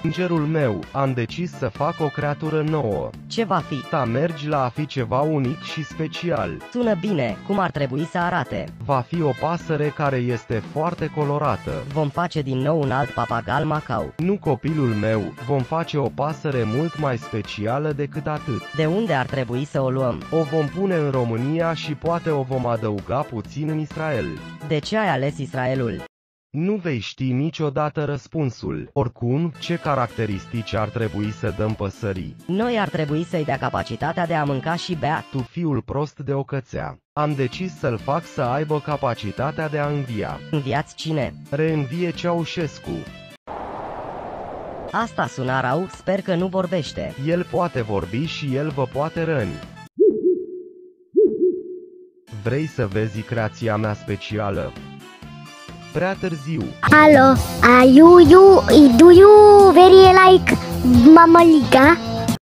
Îngerul meu, am decis să fac o creatură nouă. Ce va fi? Ta mergi la a fi ceva unic și special. Sună bine, cum ar trebui să arate? Va fi o pasăre care este foarte colorată. Vom face din nou un alt papagal Macau. Nu, copilul meu, vom face o pasăre mult mai specială decât atât. De unde ar trebui să o luăm? O vom pune în România și poate o vom adăuga puțin în Israel. De ce ai ales Israelul? Nu vei ști niciodată răspunsul. Oricum, ce caracteristici ar trebui să dăm păsării? Noi ar trebui să-i dea capacitatea de a mânca și bea. Tu, fiul prost de o cățea. Am decis să-l fac să aibă capacitatea de a învia. Înviați cine? Reînvie Ceaușescu. Asta suna rău, sper că nu vorbește. El poate vorbi și el vă poate răni. Vrei să vezi creația mea specială? Prea târziu. Hello, do you very like Mama Liga?